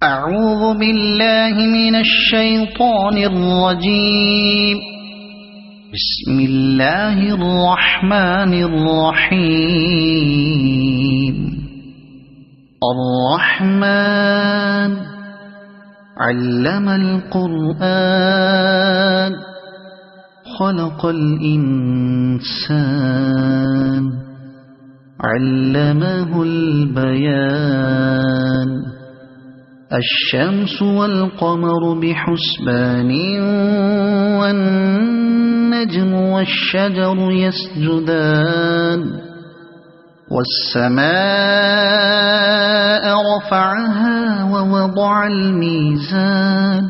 أعوذ بالله من الشيطان الرجيم. بسم الله الرحمن الرحيم. الرحمن علم القرآن خلق الإنسان علمه البيان. الشمس والقمر بحسبان والنجم والشجر يسجدان. والسماء رفعها ووضع الميزان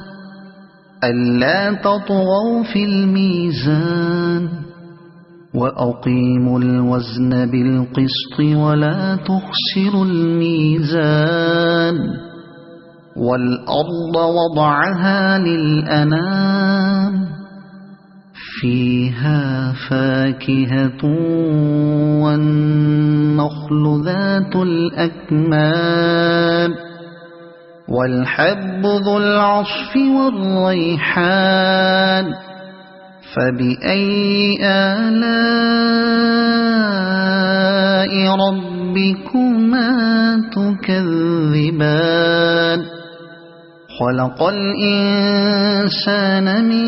ألا تطغوا في الميزان وأقيموا الوزن بالقسط ولا تخسروا الميزان. والأرض وضعها للأنام فيها فاكهة والنخل ذات الأكمام والحب ذو العصف والريحان. فبأي آلاء ربكما تكذبان. خلق الإنسان من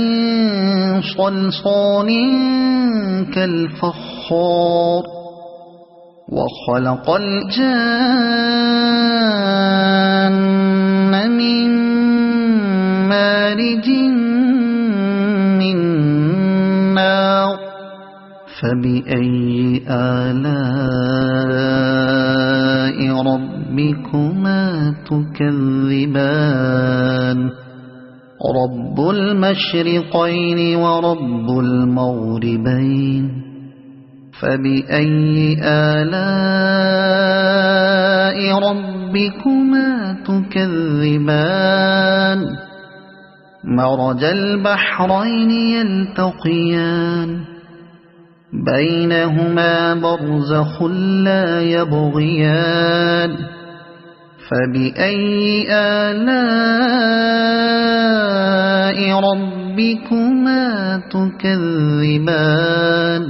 صلصال كالفخار وخلق الجان من مارج من نار. فبأي آلاء ربكما تكذبان. رب المشرقين ورب المغربين. فبأي آلاء ربكما تكذبان. مرج البحرين يلتقيان بينهما برزخ لا يبغيان. فبأي آلاء ربكما تكذبان.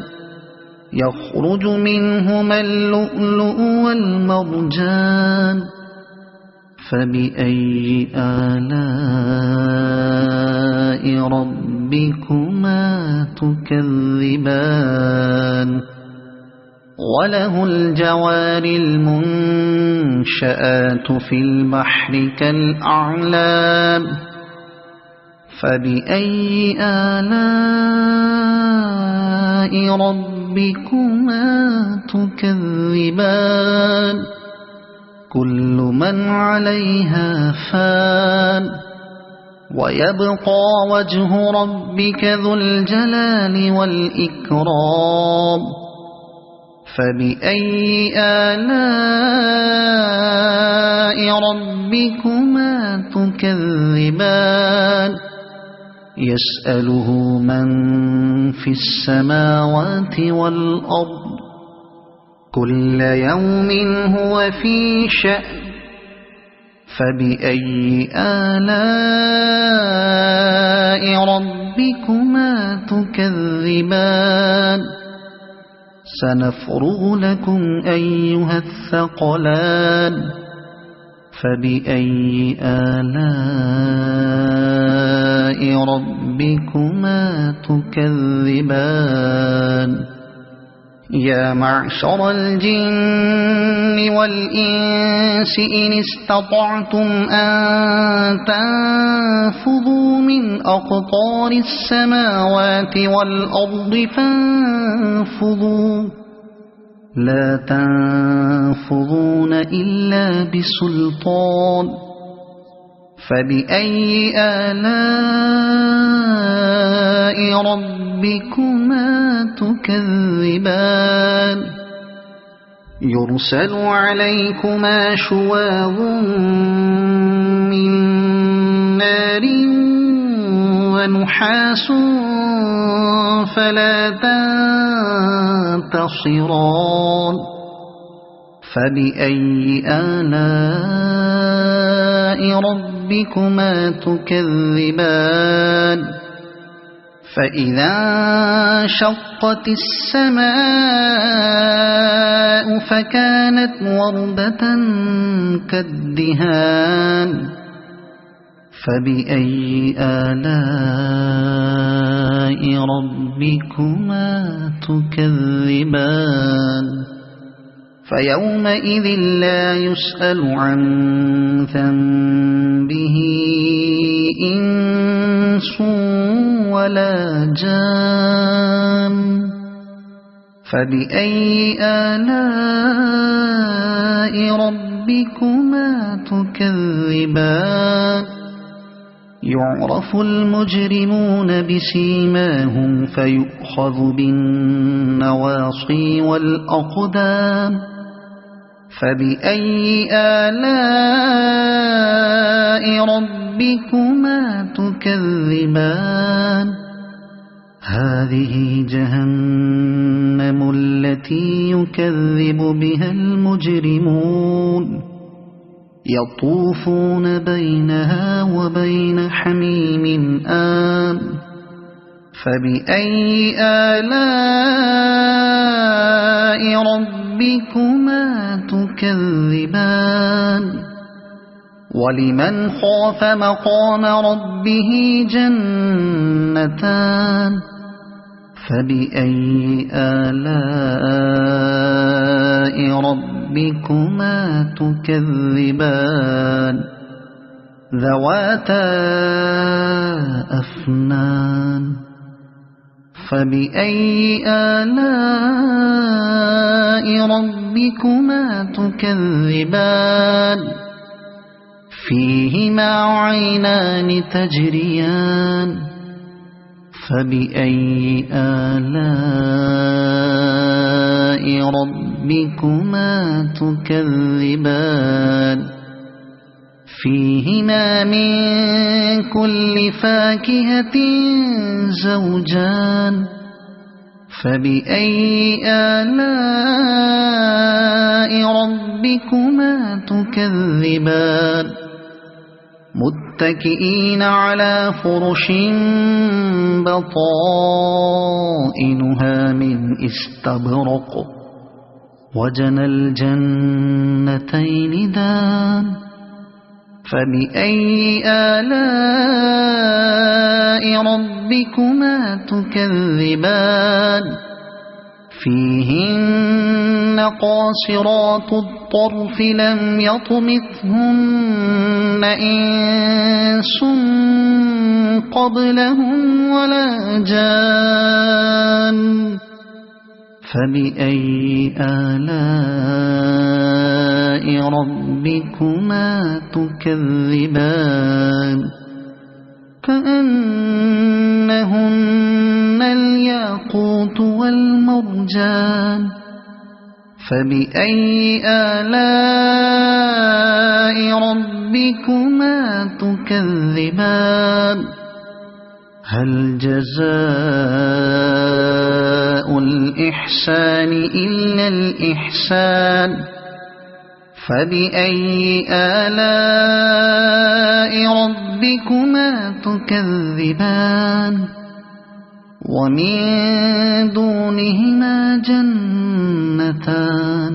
يخرج منهما اللؤلؤ والمرجان. فبأي آلاء ربكما تكذبان. وله الجوار المنشآت في البحر كالأعلام. فبأي آلاء ربكما تكذبان. كل من عليها فان ويبقى وجه ربك ذو الجلال والإكرام. فبأي آلاء ربكما تكذبان. يسأله من في السماوات والأرض كل يوم هو في شأن. فبأي آلاء ربكما تكذبان. سنفرغ لكم أيها الثقلان. فبأي آلاء ربكما تكذبان. يا معشر الجن والإنس إن استطعتم أن تنفذوا من أقطار السماوات والأرض فانفذوا لا تنفذون إلا بسلطان. فبأي آلاء ربكما تكذبان. يرسل عليكما شواظ من نار ونحاس فلا تنتصران. فبأي آلاء ربكما تكذبان فإذا انشقت السماء فكانت وردة كالدهان فبأي آلاء ربكما تكذبان فيومئذ لا يسأل عن ذنبه إنس ولا جان فبأي آلاء ربكما تكذبان يعرف المجرمون بسيماهم فيؤخذ بالنواصي والأقدام فبأي آلاء ربكما تكذبان هذه جهنم التي يكذب بها المجرمون يطوفون بينها وبين حميم آن فبأي آلاء ربكما تكذبان ولمن خاف مقام ربه جنتان فبأي آلاء ربكما تكذبان ذواتا أفنان فبأي آلاء ربكما تكذبان فيهما عينان تجريان فبأي آلاء ربكما تكذبان فيهما من كل فاكهة زوجان فبأي آلاء ربكما تكذبان متكئين على فرش بطائنها من استبرق وجنى الجنتين دان فبأي آلاء ربكما تكذبان فيهن قاصرات الطرف لم يطمثهن إنس قبلهم ولا جان فبأي آلاء ربكما تكذبان كأنهن الياقوت والمرجان فبأي آلاء ربكما تكذبان هل جزاء الإحسان إلا الإحسان فبأي آلاء ربكما تكذبان ومن دونهما جنتان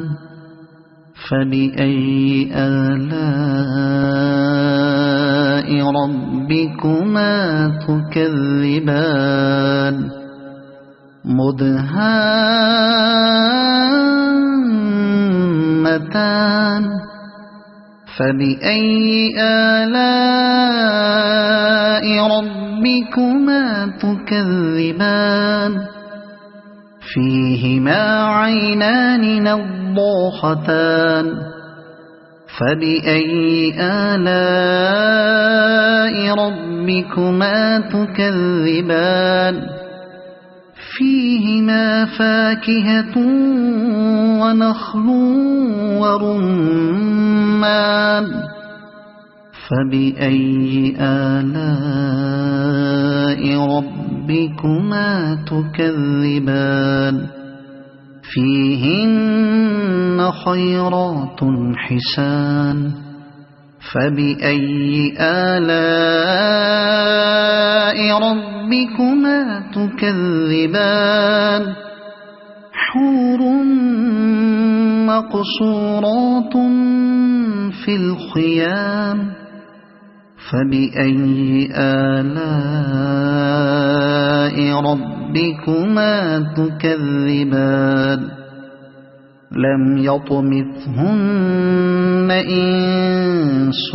فبأي آلاء ربكما تكذبان مدهامتان فبأي آلاء ربكما تكذبان فيهما عينان نضاختان فبأي آلاء ربكما تكذبان فيهما فاكهة ونخل ورمان فبأي آلاء ربكما تكذبان فيهن خيرات حسان فبأي آلاء ربكما تكذبان حور مقصورات في الخيام فبأي آلاء ربكما تكذبان لم يطمثهن إنس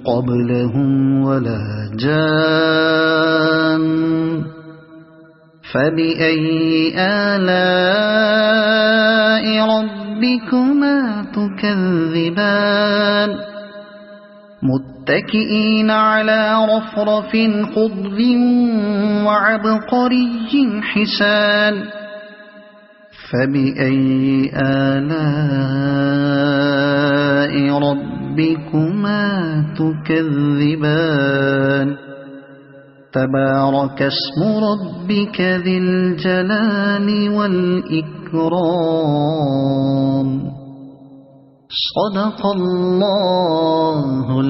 قبلهم ولا جان فبأي آلاء ربكما تكذبان متكئين على رفرف خضر وعبقري حسان فبأي آلاء ربكما تكذبان تبارك اسم ربك ذي الجلال والإكرام صدق الله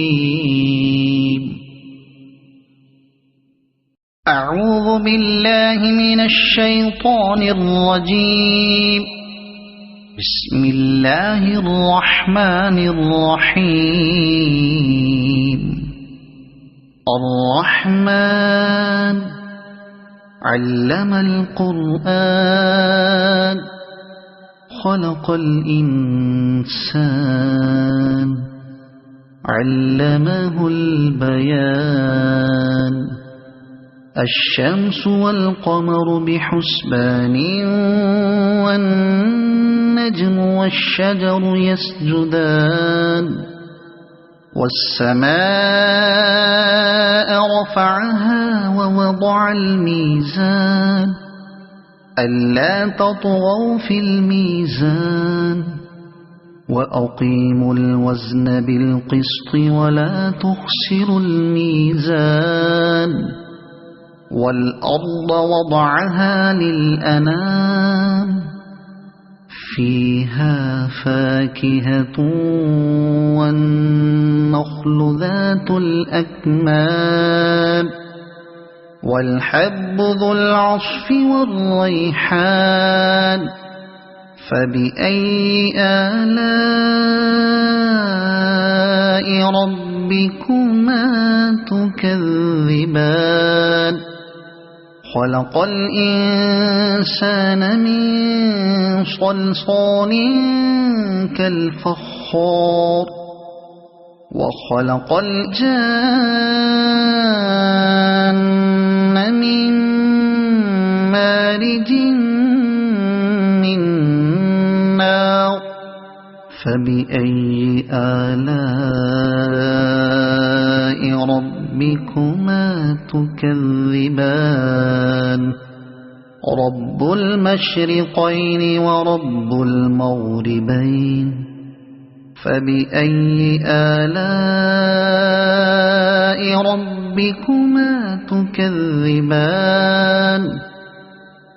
العظيم. أعوذ بالله من الشيطان الرجيم. بسم الله الرحمن الرحيم. الرحمن علم القرآن خلق الإنسان علمه البيان الشمس والقمر بحسبان والنجم والشجر يسجدان والسماء رفعها ووضع الميزان ألا تطغوا في الميزان وأقيموا الوزن بالقسط ولا تخسروا الميزان والأرض وضعها للأنام فيها فاكهة والنخل ذات الأكمام والحب ذو العصف والريحان فبأي آلاء ربكما تكذبان خلق الإنسان من صلصال كالفخار وخلق الجان من مارج من نار فبأي آلاء ربكما تكذبان رب المشرقين ورب المغربين فبأي آلاء ربكما تكذبان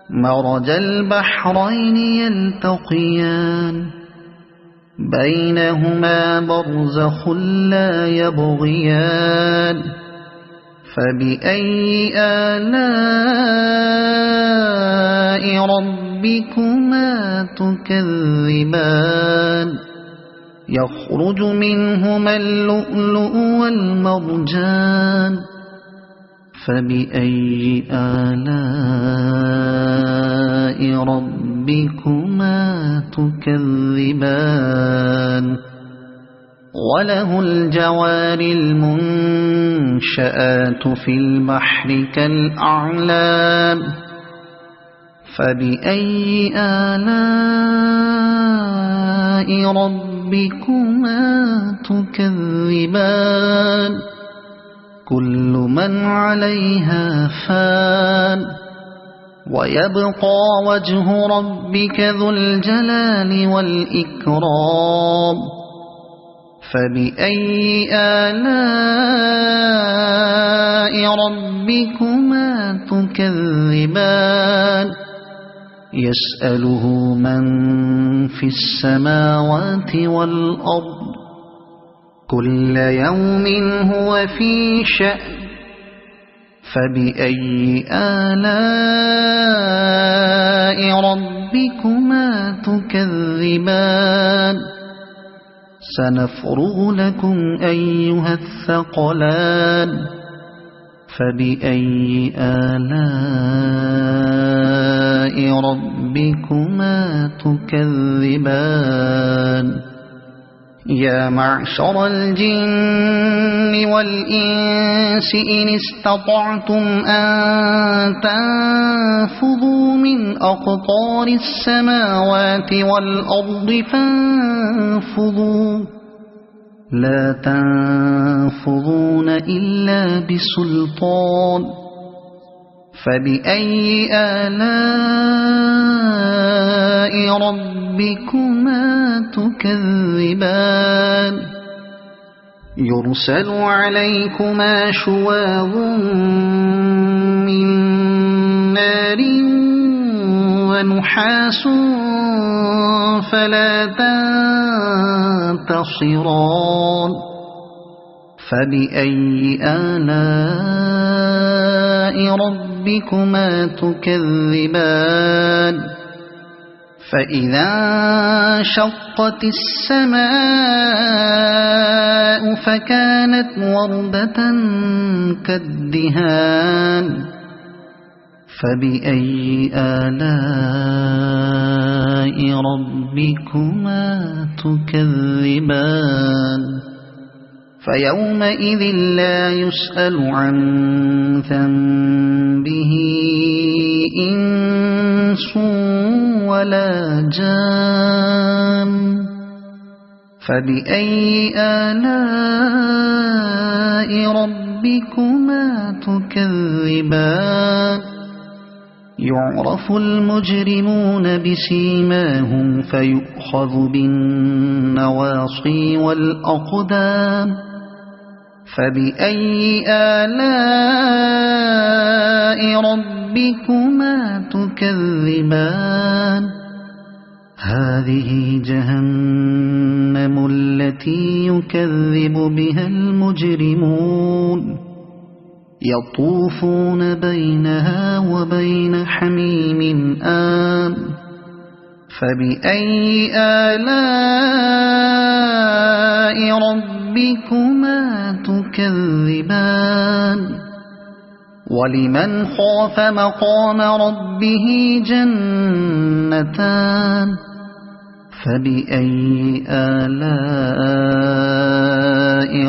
مرج البحرين يلتقيان بينهما برزخ لا يبغيان فبأي آلاء ربكما تكذبان يخرج منهما اللؤلؤ والمرجان فبأي آلاء ربكما تكذبان وله الجوار المنشآت في البحر كالأعلام فبأي آلاء ربكما تكذبان كل من عليها فان ويبقى وجه ربك ذو الجلال والإكرام فبأي آلاء ربكما تكذبان يسأله من في السماوات والأرض كل يوم هو في شأن فبأي آلاء ربكما تكذبان سنفرغ لكم أيها الثقلان فبأي آلاء ربكما تكذبان يا معشر الجن والإنس إن استطعتم أن تنفذوا من أقطار السماوات والأرض فانفذوا لا تنفذون إلا بسلطان فبأي آلاء ربكما تكذبان يرسل عليكما شواظ من نار ونحاس فلا تنتصران فبأي آلاء ربكما تكذبان فإذا انشقت السماء فكانت وردة كالدهان فبأي آلاء ربكما تكذبان فيومئذ لا يسأل عن ذنبه إنس ولا جان فبأي آلاء ربكما تكذبان يعرف المجرمون بسيماهم فيؤخذ بالنواصي والأقدام فبأي آلاء ربكما تكذبان هذه جهنم التي يكذب بها المجرمون يطوفون بينها وبين حميم آن فبأي آلاء ربكما تكذبان ولمن خاف مقام ربه جنتان فبأي آلاء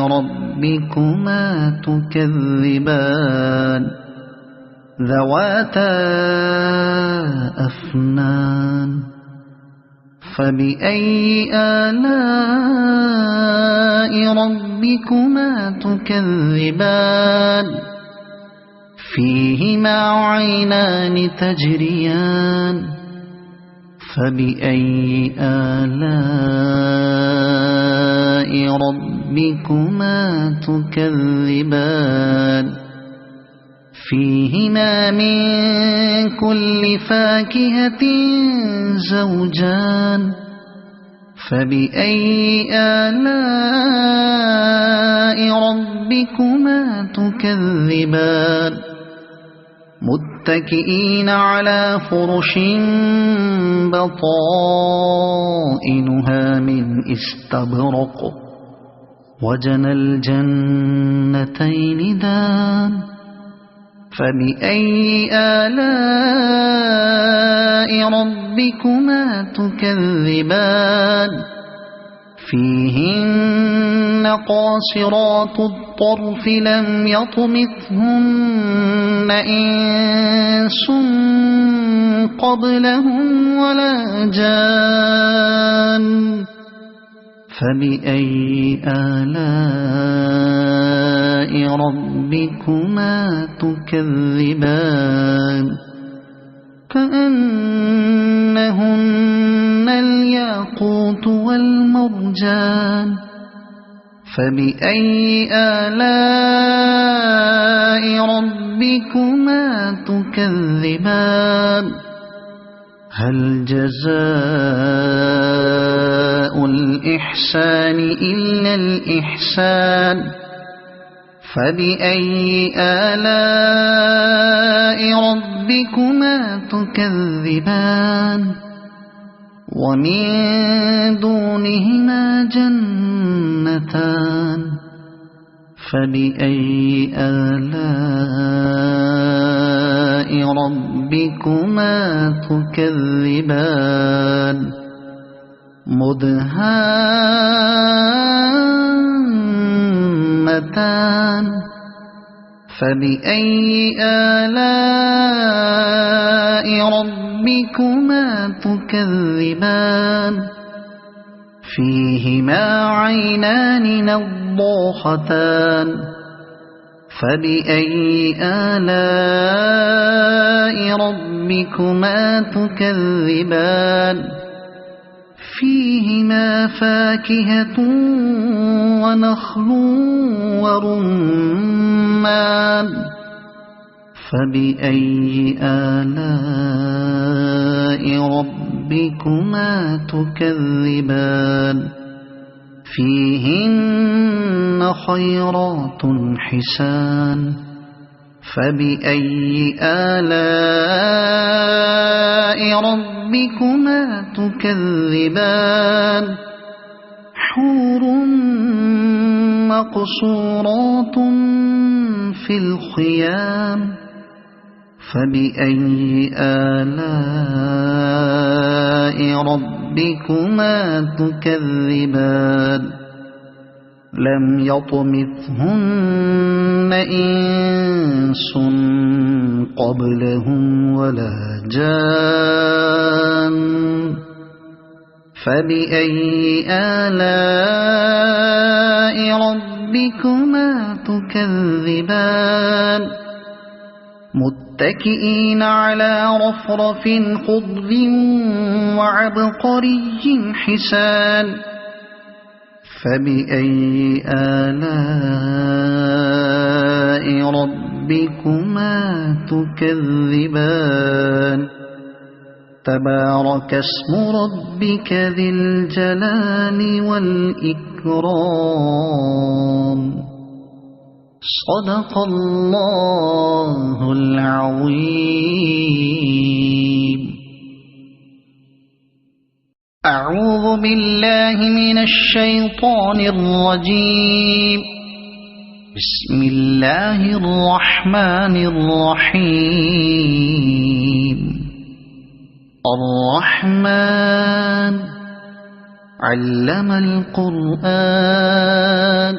ربكما تكذبان ذواتا أفنان فبأي آلاء ربكما تكذبان فيهما عينان تجريان فبأي آلاء ربكما تكذبان فيهما من كل فاكهة زوجان فبأي آلاء ربكما تكذبان متكئين على فرش بطائنها من استبرق وجنى الجنتين دان فبأي آلاء ربكما تكذبان فيهن قاصرات الطرف لم يطمثهن إنس قبلهم ولا جان فبأي آلاء ربكما تكذبان كأنهن الياقوت والمرجان فبأي آلاء ربكما تكذبان هل جزاء جزاء الإحسان إلا الإحسان فبأي آلاء ربكما تكذبان ومن دونهما جنتان فبأي آلاء ربكما تكذبان مدهامتان فبأي آلاء ربكما تكذبان فيهما عينان نضاختان فبأي آلاء ربكما تكذبان فيهما فاكهة ونخل ورمان فبأي آلاء ربكما تكذبان فيهن خيرات حسان فبأي آلاء ربكما تكذبان حور مقصورات في الخيام فبأي آلاء ربكما تكذبان لم يطمثهن إنس قبلهم ولا جان فبأي آلاء ربكما تكذبان متكئين على رفرف خضر وعبقري حسان فبأي آلاء ربكما تكذبان تبارك اسم ربك ذي الجلال والإكرام صدق الله العظيم. أعوذ بالله من الشيطان الرجيم. بسم الله الرحمن الرحيم. الرحمن علم القرآن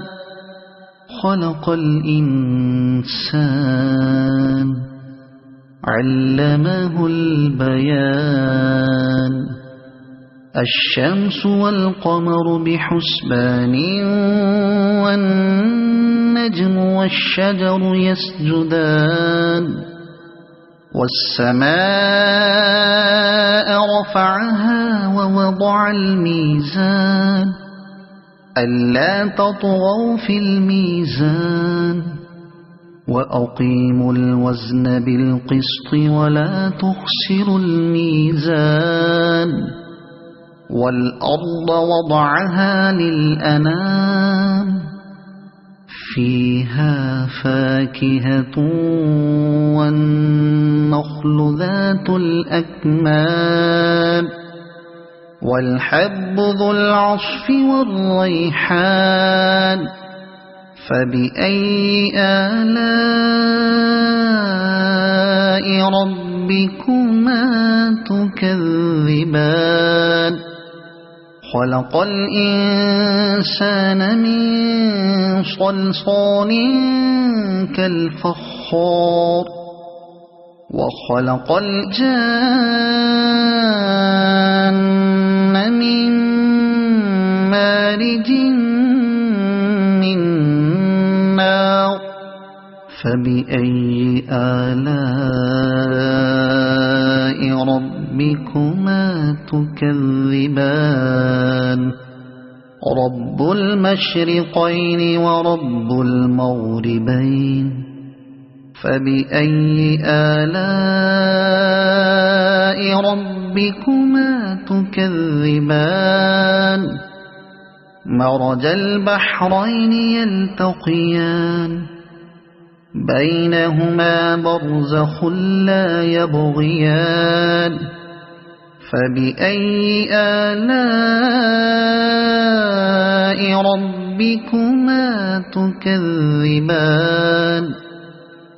خلق الإنسان علمه البيان الشمس والقمر بحسبان والنجم والشجر يسجدان والسماء رفعها ووضع الميزان ألا تطغوا في الميزان وأقيموا الوزن بالقسط ولا تخسروا الميزان والأرض وضعها للأنام فيها فاكهة والنخل ذات الأكمام والحب ذو العصف والريحان فبأي آلاء ربكما تكذبان خلق الإنسان من صلصال كالفخار وخلق الجان من مارج من نار فبأي آلاء ربكما تكذبان رب المشرقين ورب المغربين فبأي آلاء ربكما تكذبان مرج البحرين يلتقيان بينهما برزخ لا يبغيان فبأي آلاء ربكما تكذبان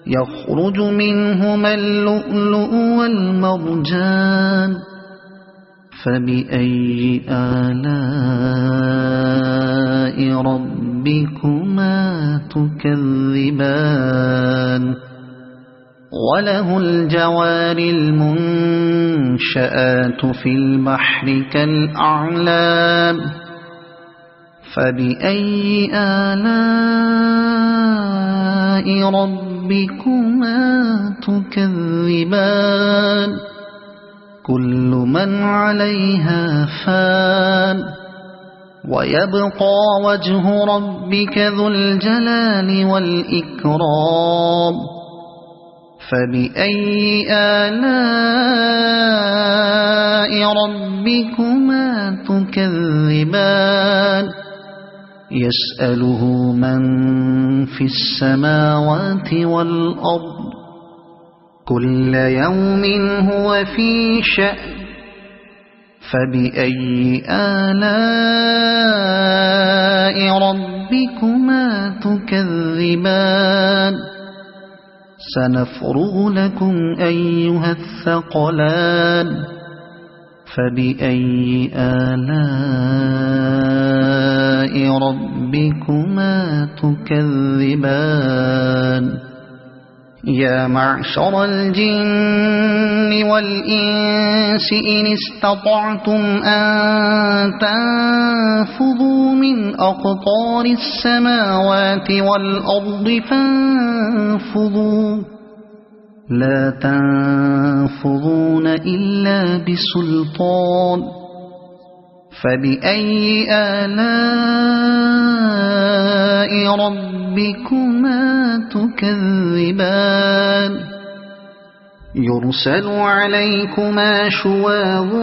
يخرج منهما اللؤلؤ والمرجان فبأي آلاء ربكما تكذبان وله الجوار المنشآت في البحر كالأعلام فبأي آلاء ربكما تكذبان كل من عليها فان ويبقى وجه ربك ذو الجلال والإكرام فبأي آلاء ربكما تكذبان يسأله من في السماوات والأرض كل يوم هو في شأن فبأي آلاء ربكما تكذبان سنفرغ لكم أيها الثقلان فبأي آلاء ربكما تكذبان يا معشر الجن والإنس إن استطعتم أن تنفذوا من أقطار السماوات والأرض فانفذوا لا تنفذون إلا بسلطان فبأي آلاء ربكما تكذبان يرسل عليكما شواظ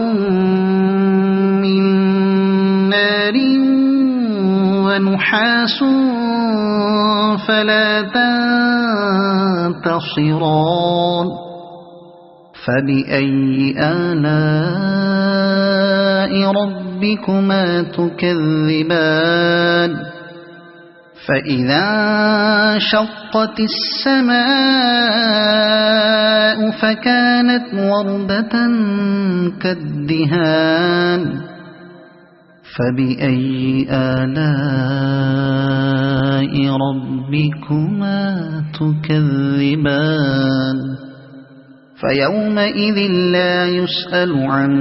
من نار ونحاس فلا تنتصران فبأي آلاء ربكما تكذبان فإذا انشقت السماء فكانت وردة كالدهان فبأي آلاء ربكما تكذبان فيومئذ لا يسأل عن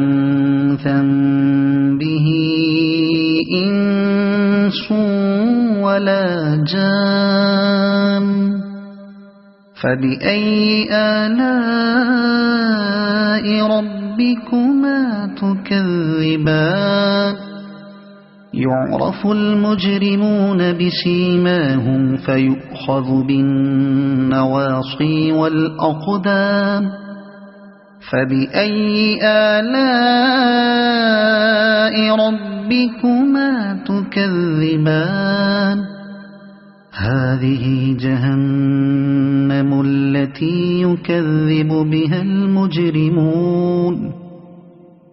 ذنبه إنس ولا جان فبأي آلاء ربكما تكذبان يعرف المجرمون بسيماهم فيؤخذ بالنواصي والأقدام فبأي آلاء ربكما تكذبان هذه جهنم التي يكذب بها المجرمون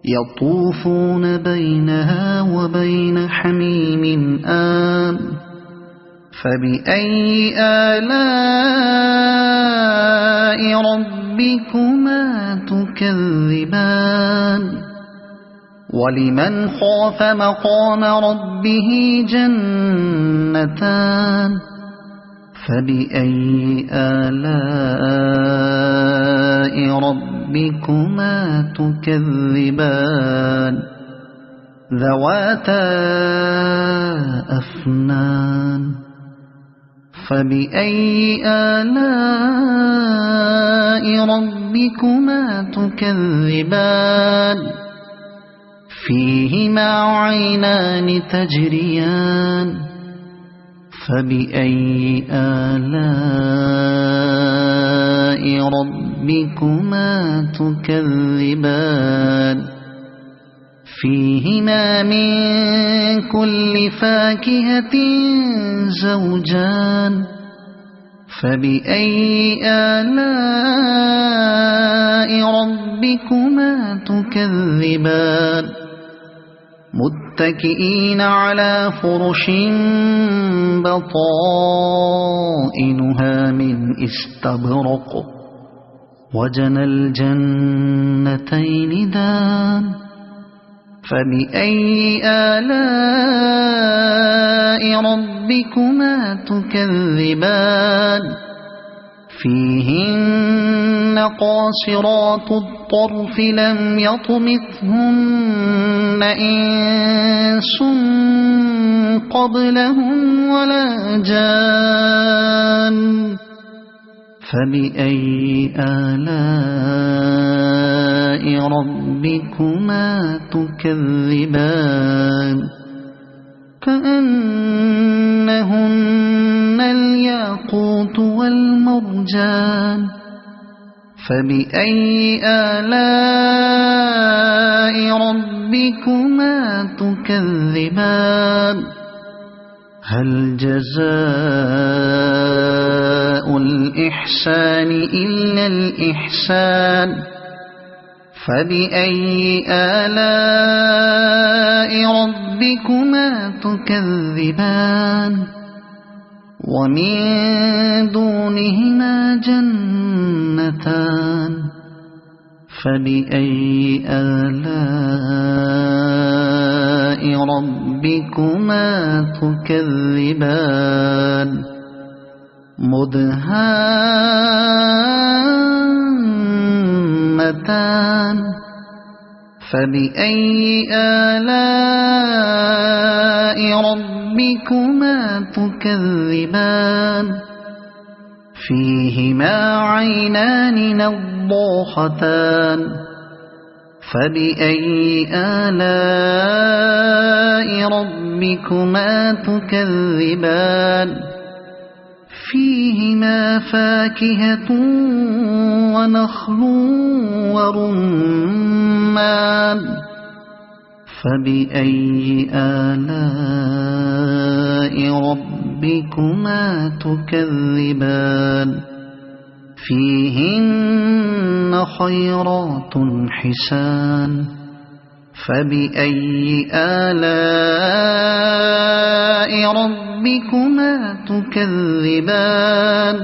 يطوفون بينها وبين حميم آن فبأي آلاء ربكما تكذبان ولمن خاف مقام ربه جنتان فبأي آلاء ربكما تكذبان ذواتا أفنان فبأي آلاء ربكما تكذبان فيهما عينان تجريان فبأي آلاء ربكما تكذبان فيهما من كل فاكهة زوجان فبأي آلاء ربكما تكذبان متكئين على فرش بطائنها من استبرق وجنى الجنتين دان فبأي آلاء ربكما تكذبان فيهن قاصرات الطرف لم يطمثهن إنس قبلهم ولا جان فبأي آلاء ربكما تكذبان كأنهن الياقوت والمرجان فبأي آلاء ربكما تكذبان هل جزاء الإحسان إلا الإحسان فبأي آلاء ربكما تكذبان ومن دونهما جنتان فبأي آلاء ربكما تكذبان مدهامتان فبأي آلاء ربكما تكذبان فيهما عينان نضاختان فبأي آلاء ربكما تكذبان فيهما فاكهة ونخل ورمان فبأي آلاء ربكما تكذبان فيهن خيرات حسان فبأي آلاء ربكما تكذبان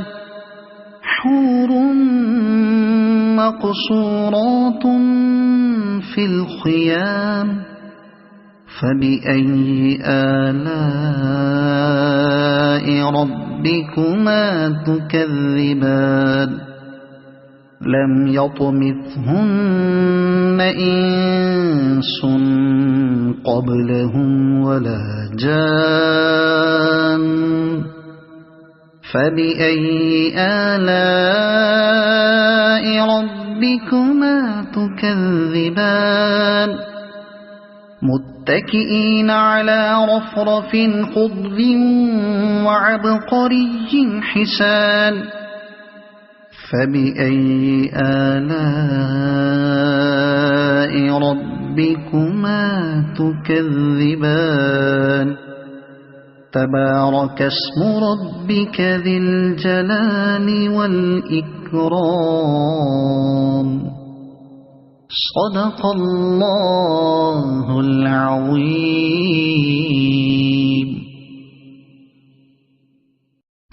حور مقصورات في الخيام فبأي آلاء ربكما تكذبان لم يطمثهن إنس قبلهم ولا جان فبأي آلاء ربكما تكذبان متكئين على رفرف خضر وعبقري حسان فبأي آلاء ربكما تكذبان تبارك اسم ربك ذي الجلال والإكرام صدق الله العظيم.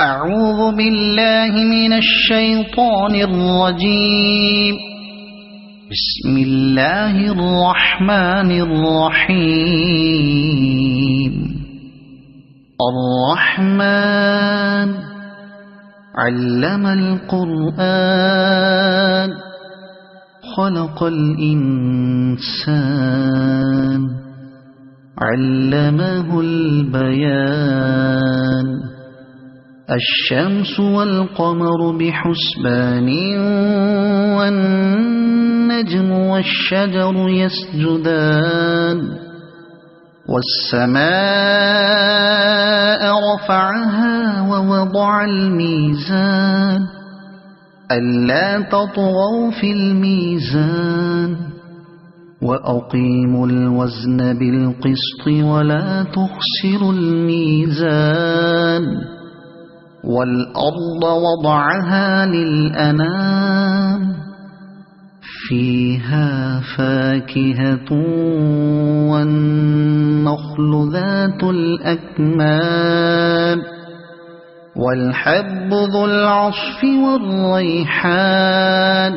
أعوذ بالله من الشيطان الرجيم. بسم الله الرحمن الرحيم. الرحمن علم القرآن خلق الإنسان علمه البيان الشمس والقمر بحسبان والنجم والشجر يسجدان والسماء رفعها ووضع الميزان ألا تطغوا في الميزان وأقيموا الوزن بالقسط ولا تخسروا الميزان والأرض وضعها للأنام فيها فاكهة والنخل ذات الأكمام والحب ذو العصف والريحان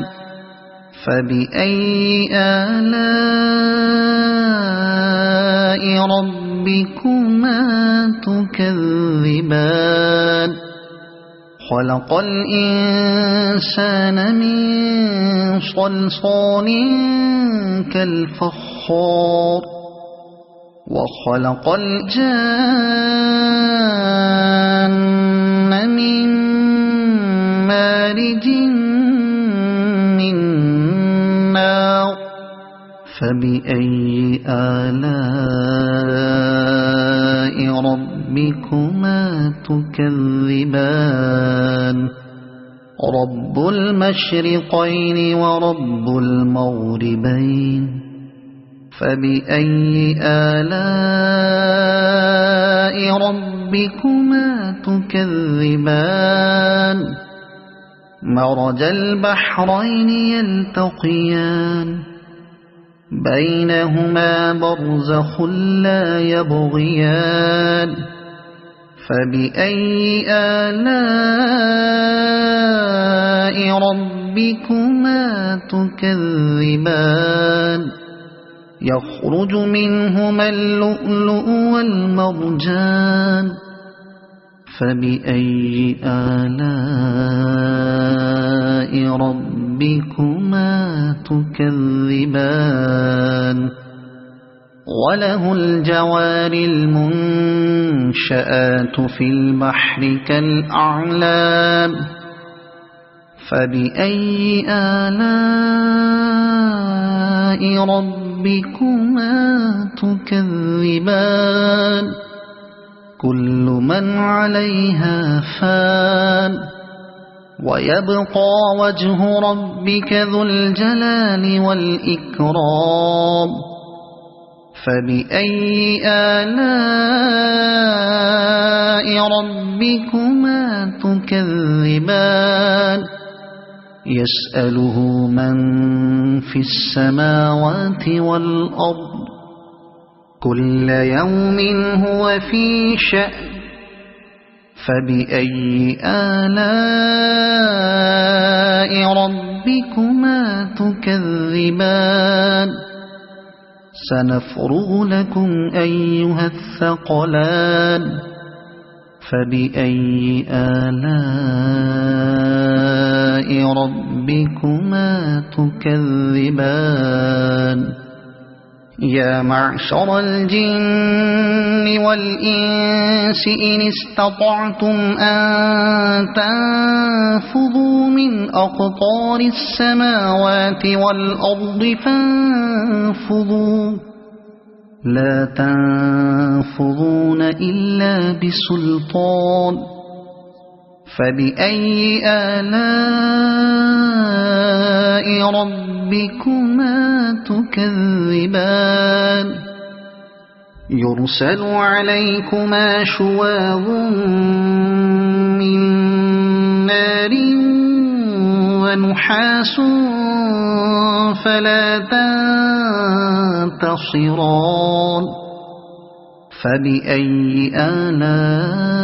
فبأي آلاء ربكما تكذبان خلق الإنسان من صلصال كالفخار وخلق الجان من مارج من نار فبأي آلاء ربكما تكذبان رب المشرقين ورب المغربين فبأي آلاء ربكما تكذبان مرج البحرين يلتقيان بينهما برزخ لا يبغيان فبأي آلاء ربكما تكذبان يخرج منهما اللؤلؤ والمرجان فبأي آلاء ربكما تكذبان وله الجوار المنشآت في البحر كالأعلام فبأي آلاء ربكما تكذبان كل من عليها فان ويبقى وجه ربك ذو الجلال والإكرام فبأي آلاء ربكما تكذبان يسأله من في السماوات والأرض كل يوم هو في شأن فبأي آلاء ربكما تكذبان سنفرغ لكم أيها الثقلان فبأي آلاء ربكما تكذبان يا معشر الجن والإنس إن استطعتم أن تنفذوا من أقطار السماوات والأرض فانفذوا لا تنفذون إلا بسلطان فبأي آلاء ربكما تكذبان يرسل عليكما شواظ من نار ونحاس فلا تنتصران فبأي آلاء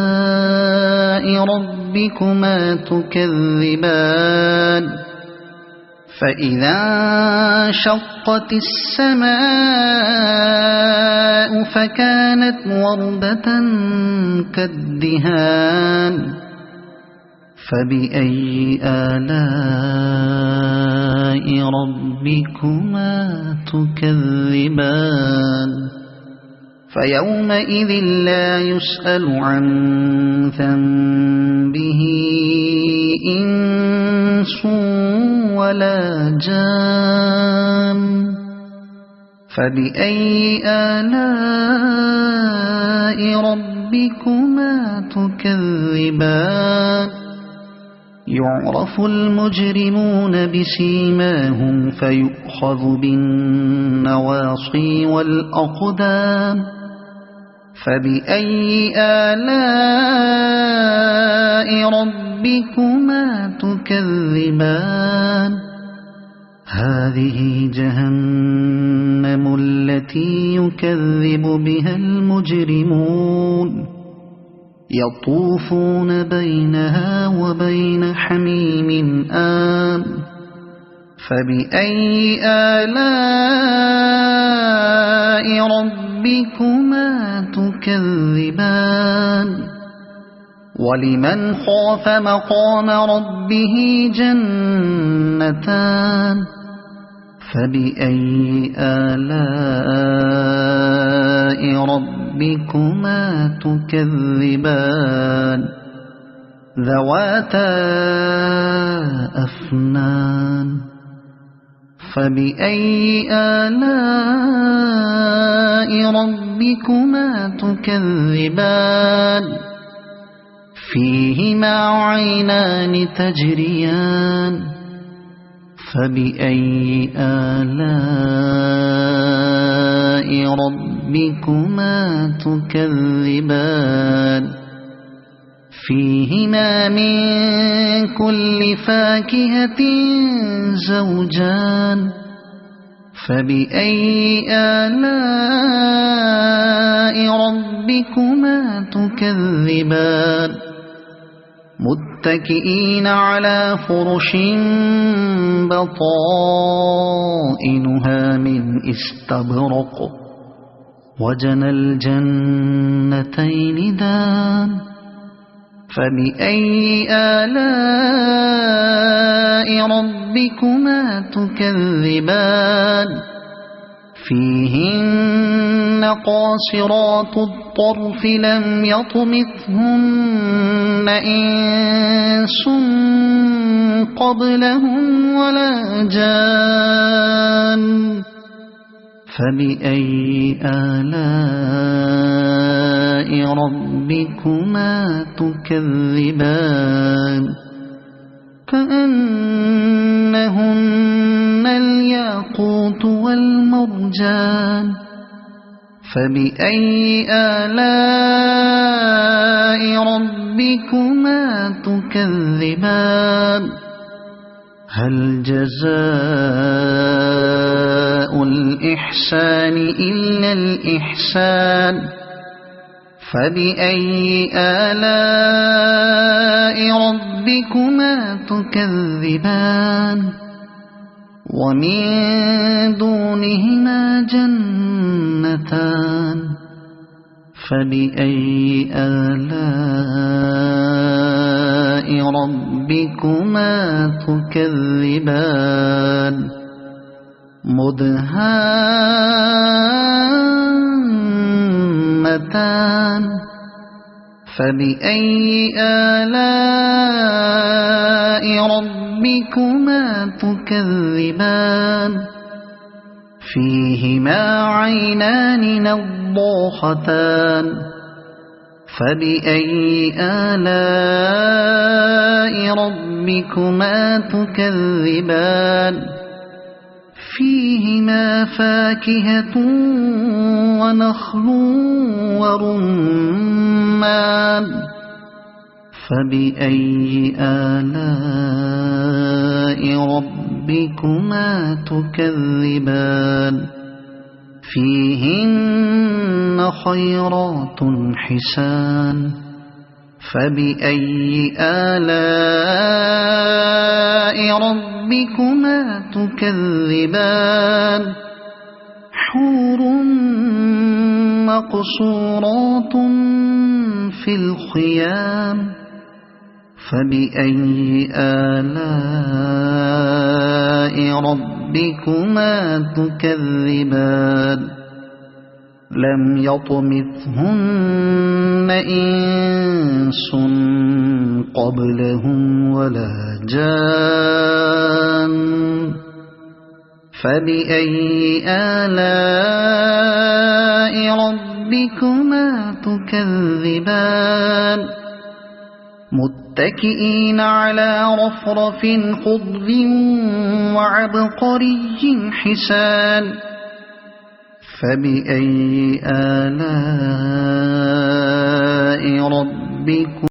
ربكما تكذبان فإذا انشقت السماء فكانت وردة كالدهان فبأي آلاء ربكما تكذبان فيومئذ لا يسأل عن ذنبه إنس ولا جان فبأي آلاء ربكما تكذبان يعرف المجرمون بسيماهم فيؤخذ بالنواصي والأقدام فبأي آلاء ربكما تكذبان هذه جهنم التي يكذب بها المجرمون يطوفون بينها وبين حميم آن فبأي آلاء ربكما تكذبان ولمن خاف مقام ربه جنتان فبأي آلاء ربكما تكذبان ذواتا أفنان فبأي آلاء ربكما تكذبان فيهما عينان تجريان فبأي آلاء ربكما تكذبان فيهما من كل فاكهة زوجان فبأي آلاء ربكما تكذبان متكئين على فرش بطائنها من استبرق وجنى الجنتين دان فبأي آلاء ربكما تكذبان فيهن قاصرات الطرف لم يطمثهن إنس قبلهم ولا جان فبأي آلاء ربكما تكذبان كأنهن الياقوت والمرجان فبأي آلاء ربكما تكذبان هل جزاء الإحسان إلا الإحسان فبأي آلاء ربكما تكذبان ومن دونهما جنتان فبأي آلاء ربكما تكذبان مدهامتان فبأي آلاء ربكما تكذبان فيهما عينان نضاختان فبأي آلاء ربكما تكذبان فيهما فاكهة ونخل ورمان فبأي آلاء ربكما تكذبان فيهن خيرات حسان فبأي آلاء ربكما تكذبان حور مقصورات في الخيام فبأي آلاء ربكما تكذبان لم يطمثهن إنس قبلهم ولا جان فبأي آلاء ربكما تكذبان متكئين على رفرف خضر وعبقري حسان فبأي آلاء ربكم